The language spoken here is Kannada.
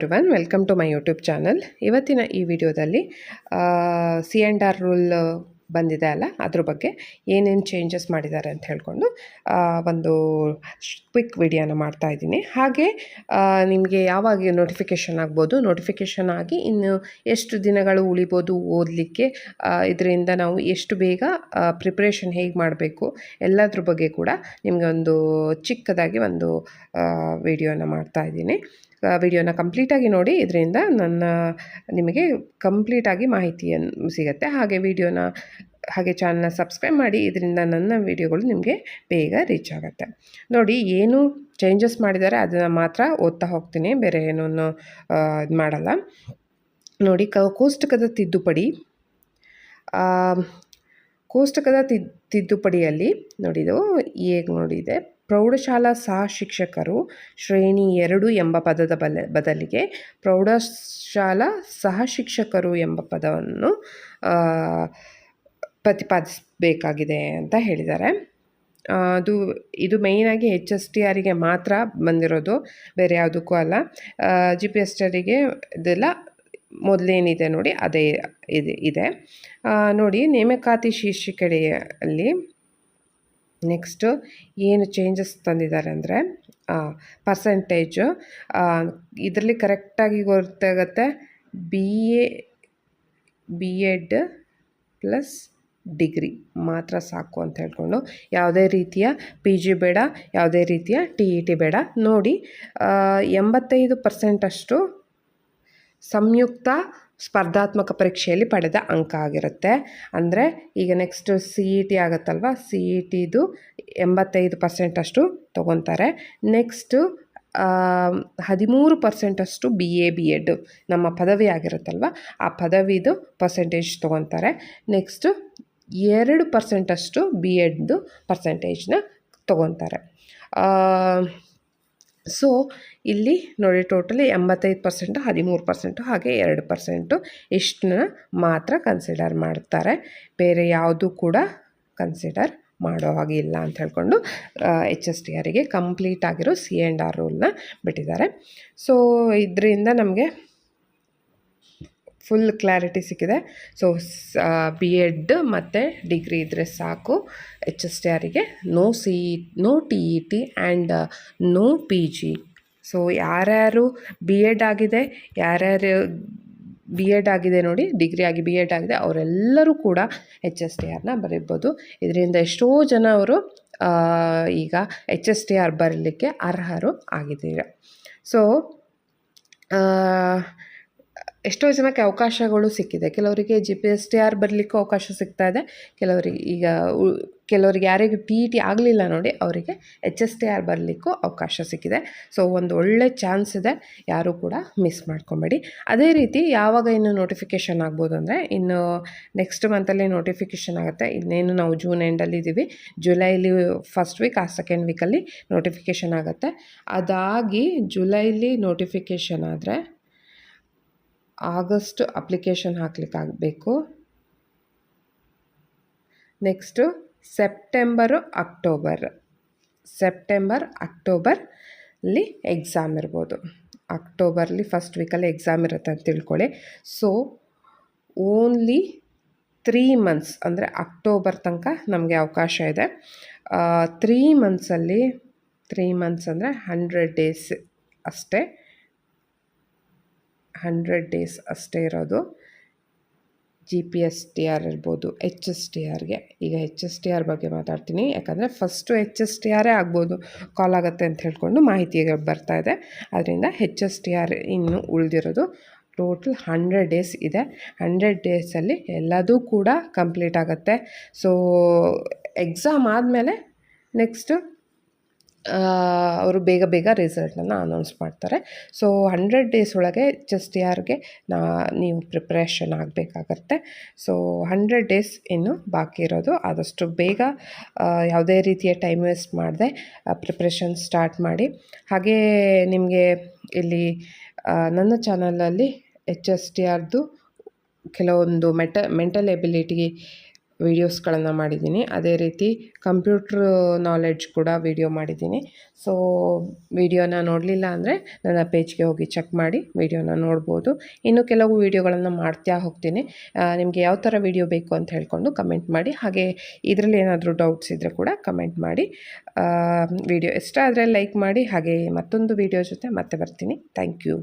Everyone, welcome to my YouTube channel. ಇವತ್ತಿನ ಈ ವಿಡಿಯೋದಲ್ಲಿ C&R ರೂಲ್ ಬಂದಿದೆ ಅಲ್ಲ, ಅದ್ರ ಬಗ್ಗೆ ಏನೇನು ಚೇಂಜಸ್ ಮಾಡಿದ್ದಾರೆ ಅಂತ ಹೇಳ್ಕೊಂಡು ಒಂದು ಕ್ವಿಕ್ ವಿಡಿಯೋನ ಮಾಡ್ತಾಯಿದ್ದೀನಿ. ಹಾಗೆ ನಿಮಗೆ ಯಾವಾಗ ನೋಟಿಫಿಕೇಷನ್ ಆಗ್ಬೋದು, ನೋಟಿಫಿಕೇಷನ್ ಆಗಿ ಇನ್ನು ಎಷ್ಟು ದಿನಗಳು ಉಳಿಬೋದು ಓದಲಿಕ್ಕೆ, ಇದರಿಂದ ನಾವು ಎಷ್ಟು ಬೇಗ ಪ್ರಿಪ್ರೇಷನ್ ಹೇಗೆ ಮಾಡಬೇಕು ಎಲ್ಲದ್ರ ಬಗ್ಗೆ ಕೂಡ ನಿಮಗೆ ಒಂದು ಚಿಕ್ಕದಾಗಿ ಒಂದು ವಿಡಿಯೋನ ಮಾಡ್ತಾಯಿದ್ದೀನಿ. ವಿಡಿಯೋನ ಕಂಪ್ಲೀಟಾಗಿ ನೋಡಿ, ಇದರಿಂದ ನಿಮಗೆ ಕಂಪ್ಲೀಟಾಗಿ ಮಾಹಿತಿಯನ್ನು ಸಿಗುತ್ತೆ. ಹಾಗೆ ಚಾನಲ್ನ ಸಬ್ಸ್ಕ್ರೈಬ್ ಮಾಡಿ, ಇದರಿಂದ ನನ್ನ ವಿಡಿಯೋಗಳು ನಿಮಗೆ ಬೇಗ ರೀಚ್ ಆಗುತ್ತೆ. ನೋಡಿ, ಏನು ಚೇಂಜಸ್ ಮಾಡಿದ್ದಾರೆ ಅದನ್ನು ಮಾತ್ರ ಓದ್ತಾ ಹೋಗ್ತೀನಿ, ಬೇರೆ ಏನೂ ಇದು ಮಾಡಲ್ಲ. ನೋಡಿ, ಕೋಷ್ಟಕದ ತಿದ್ದುಪಡಿಯಲ್ಲಿ ನೋಡಿದು ಹೇಗೆ ನೋಡಿದೆ. ಪ್ರೌಢಶಾಲಾ ಸಹ ಶಿಕ್ಷಕರು ಶ್ರೇಣಿ 2 ಎಂಬ ಪದದ ಬದಲಿಗೆ ಪ್ರೌಢಶಾಲಾ ಸಹ ಶಿಕ್ಷಕರು ಎಂಬ ಪದವನ್ನು ಪ್ರತಿಪಾದಿಸಬೇಕಾಗಿದೆ ಅಂತ ಹೇಳಿದ್ದಾರೆ. ಇದು ಮೇಯ್ನಾಗಿ HSTRಗೆ ಮಾತ್ರ ಬಂದಿರೋದು, ಬೇರೆ ಯಾವುದಕ್ಕೂ ಅಲ್ಲ. GPSTRಗೆ ಇದೆಲ್ಲ ಮೊದಲೇನಿದೆ ನೋಡಿ ಅದೇ ಇದೆ. ನೋಡಿ, ನೇಮಕಾತಿ ಶೀರ್ಷಿಕೆಯಲ್ಲಿ ನೆಕ್ಸ್ಟು ಏನು ಚೇಂಜಸ್ ತಂದಿದ್ದಾರೆ ಅಂದರೆ ಪರ್ಸೆಂಟೇಜು. ಇದರಲ್ಲಿ ಕರೆಕ್ಟಾಗಿ ಗೊತ್ತಾಗುತ್ತೆ, BEd ಪ್ಲಸ್ ಡಿಗ್ರಿ ಮಾತ್ರ ಸಾಕು ಅಂತ ಹೇಳ್ಕೊಂಡು, ಯಾವುದೇ ರೀತಿಯ PG ಬೇಡ, ಯಾವುದೇ ರೀತಿಯ TET ಬೇಡ. ನೋಡಿ, 85% ಅಷ್ಟು ಸಂಯುಕ್ತ ಸ್ಪರ್ಧಾತ್ಮಕ ಪರೀಕ್ಷೆಯಲ್ಲಿ ಪಡೆದ ಅಂಕ ಆಗಿರುತ್ತೆ. ಅಂದರೆ ಈಗ ನೆಕ್ಸ್ಟ್ CET ಆಗುತ್ತಲ್ವ, CETದು 85% ಅಷ್ಟು ತೊಗೊತಾರೆ. ನೆಕ್ಸ್ಟು 13% ಅಷ್ಟು BA-BEd ನಮ್ಮ ಪದವಿ ಆಗಿರುತ್ತಲ್ವ, ಆ ಪದವಿದು ಪರ್ಸೆಂಟೇಜ್ ತೊಗೊತಾರೆ. ನೆಕ್ಸ್ಟು 2% ಅಷ್ಟು BEdದು ಪರ್ಸೆಂಟೇಜ್ನ ತೊಗೊತಾರೆ. ಸೊ ಇಲ್ಲಿ ನೋಡಿ, ಟೋಟಲಿ 85%, 13%, ಹಾಗೆ 2% ಇಷ್ಟನ್ನ ಮಾತ್ರ ಕನ್ಸಿಡರ್ ಮಾಡ್ತಾರೆ. ಬೇರೆ ಯಾವುದು ಕೂಡ ಕನ್ಸಿಡರ್ ಮಾಡೋ ಹಾಗೆ ಇಲ್ಲ ಅಂತ ಹೇಳ್ಕೊಂಡು HSTRಗೆ ಕಂಪ್ಲೀಟ್ ಆಗಿರೋ C&R ರೂಲ್ನ ಬಿಟ್ಟಿದ್ದಾರೆ. ಸೊ ಇದರಿಂದ ನಮಗೆ ಫುಲ್ ಕ್ಲಾರಿಟಿ ಸಿಕ್ಕಿದೆ. ಸೊ BEd ಮತ್ತು ಡಿಗ್ರಿ ಇದ್ದರೆ ಸಾಕು HSTRಗೆ. No TET and no PG. So ಯಾರ್ಯಾರು BEd ಆಗಿದೆ, ಯಾರ್ಯಾರು BEd ಆಗಿದೆ ನೋಡಿ, ಡಿಗ್ರಿ ಆಗಿ BEd ಆಗಿದೆ, ಅವರೆಲ್ಲರೂ ಕೂಡ HSTRನ ಬರೀಬೋದು. ಇದರಿಂದ ಎಷ್ಟೋ ಜನ ಅವರು ಈಗ HSTR ಬರಲಿಕ್ಕೆ ಅರ್ಹರು ಆಗಿದ್ದೀರ. ಸೊ ಎಷ್ಟೋ ಜನಕ್ಕೆ ಅವಕಾಶಗಳು ಸಿಕ್ಕಿದೆ. ಕೆಲವರಿಗೆ GPSTR ಬರಲಿಕ್ಕೂ ಅವಕಾಶ ಸಿಗ್ತಾ ಇದೆ. ಕೆಲವರಿಗೆ ಯಾರಿಗೆ TET ಆಗಲಿಲ್ಲ ನೋಡಿ, ಅವರಿಗೆ HSTR ಬರಲಿಕ್ಕೂ ಅವಕಾಶ ಸಿಕ್ಕಿದೆ. ಸೊ ಒಂದು ಒಳ್ಳೆ ಚಾನ್ಸ್ ಇದೆ, ಯಾರೂ ಕೂಡ ಮಿಸ್ ಮಾಡ್ಕೊಬೇಡಿ. ಅದೇ ರೀತಿ ಯಾವಾಗ ಇನ್ನು ನೋಟಿಫಿಕೇಷನ್ ಆಗ್ಬೋದು ಅಂದರೆ, ಇನ್ನು ನೆಕ್ಸ್ಟ್ ಮಂತಲ್ಲಿ ನೋಟಿಫಿಕೇಷನ್ ಆಗುತ್ತೆ. ಇನ್ನೇನು ನಾವು ಜೂನ್ ಎಂಡಲ್ಲಿದ್ದೀವಿ, ಜುಲೈಲಿ ಫಸ್ಟ್ ವೀಕ್, ಸೆಕೆಂಡ್ ವೀಕಲ್ಲಿ ನೋಟಿಫಿಕೇಷನ್ ಆಗುತ್ತೆ. ಅದಾಗಿ ಜುಲೈಲಿ ನೋಟಿಫಿಕೇಷನ್ ಆದರೆ ಆಗಸ್ಟ್ ಅಪ್ಲಿಕೇಶನ್ ಹಾಕ್ಲಿಕ್ಕಾಗಬೇಕು. ನೆಕ್ಸ್ಟು ಸೆಪ್ಟೆಂಬರ್ ಅಕ್ಟೋಬರಲ್ಲಿ ಎಕ್ಸಾಮ್ ಇರ್ಬೋದು. ಅಕ್ಟೋಬರ್ಲಿ ಫಸ್ಟ್ ವೀಕಲ್ಲಿ ಎಕ್ಸಾಮ್ ಇರುತ್ತೆ ಅಂತ ತಿಳ್ಕೊಳ್ಳಿ. ಸೊ ಓನ್ಲಿ 3 ಮಂತ್ಸ್ ಅಂದರೆ ಅಕ್ಟೋಬರ್ ತನಕ ನಮಗೆ ಅವಕಾಶ ಇದೆ. 3 ಮಂತ್ಸ್ ಅಂದರೆ 100 ಡೇಸ್ ಅಷ್ಟೇ. 100 ಡೇಸ್ ಅಷ್ಟೇ ಇರೋದು. GPSTR ಇರ್ಬೋದು, HSTRಗೆ. ಈಗ HSTR ಬಗ್ಗೆ ಮಾತಾಡ್ತೀನಿ, ಯಾಕಂದರೆ ಫಸ್ಟು HSTR ಆಗ್ಬೋದು ಕಾಲ್ ಆಗುತ್ತೆ ಅಂತ ಹೇಳ್ಕೊಂಡು ಮಾಹಿತಿಗೆ ಬರ್ತಾ ಇದೆ. ಅದರಿಂದ HSTR ಇನ್ನು ಉಳಿದಿರೋದು ಟೋಟಲ್ 100 ಡೇಸ್ ಇದೆ. 100 ಡೇಸಲ್ಲಿ ಎಲ್ಲದೂ ಕೂಡ ಕಂಪ್ಲೀಟ್ ಆಗುತ್ತೆ. ಸೊ ಎಕ್ಸಾಮ್ ಆದಮೇಲೆ ನೆಕ್ಸ್ಟು ಅವರು ಬೇಗ ರಿಸಲ್ಟನ್ನು ಅನೌನ್ಸ್ ಮಾಡ್ತಾರೆ. ಸೊ 100 ಡೇಸ್ ಒಳಗೆ HSTRಗೆ ನೀವು ಪ್ರಿಪ್ರೇಷನ್ ಆಗಬೇಕಾಗತ್ತೆ. ಸೊ 100 ಡೇಸ್ ಇನ್ನು ಬಾಕಿ ಇರೋದು. ಆದಷ್ಟು ಬೇಗ ಯಾವುದೇ ರೀತಿಯ ಟೈಮ್ ವೇಸ್ಟ್ ಮಾಡದೆ ಪ್ರಿಪ್ರೇಷನ್ ಸ್ಟಾರ್ಟ್ ಮಾಡಿ. ಹಾಗೇ ನಿಮಗೆ ಇಲ್ಲಿ ನನ್ನ ಚಾನಲಲ್ಲಿ HSTRದು ಕೆಲವೊಂದು ಮೆಂಟಲ್ ಎಬಿಲಿಟಿ ವೀಡಿಯೋಸ್ಗಳನ್ನು ಮಾಡಿದ್ದೀನಿ. ಅದೇ ರೀತಿ ಕಂಪ್ಯೂಟ್ರ್ ನಾಲೆಡ್ಜ್ ಕೂಡ ವೀಡಿಯೋ ಮಾಡಿದ್ದೀನಿ. ಸೊ ವೀಡಿಯೋನ ನೋಡಲಿಲ್ಲ ಅಂದರೆ ನನ್ನ ಪೇಜ್ಗೆ ಹೋಗಿ ಚೆಕ್ ಮಾಡಿ ವೀಡಿಯೋನ ನೋಡ್ಬೋದು. ಇನ್ನು ಕೆಲವು ವೀಡಿಯೋಗಳನ್ನು ಮಾಡ್ತಾ ಹೋಗ್ತೀನಿ. ನಿಮಗೆ ಯಾವ ಥರ ವೀಡಿಯೋ ಬೇಕು ಅಂತ ಹೇಳ್ಕೊಂಡು ಕಮೆಂಟ್ ಮಾಡಿ. ಹಾಗೆ ಇದರಲ್ಲಿ ಏನಾದರೂ ಡೌಟ್ಸ್ ಇದ್ದರೆ ಕೂಡ ಕಮೆಂಟ್ ಮಾಡಿ. ವಿಡಿಯೋ ಇಷ್ಟ ಆದರೆ ಲೈಕ್ ಮಾಡಿ. ಹಾಗೆ ಮತ್ತೊಂದು ವಿಡಿಯೋ ಜೊತೆ ಮತ್ತೆ ಬರ್ತೀನಿ. Thank you.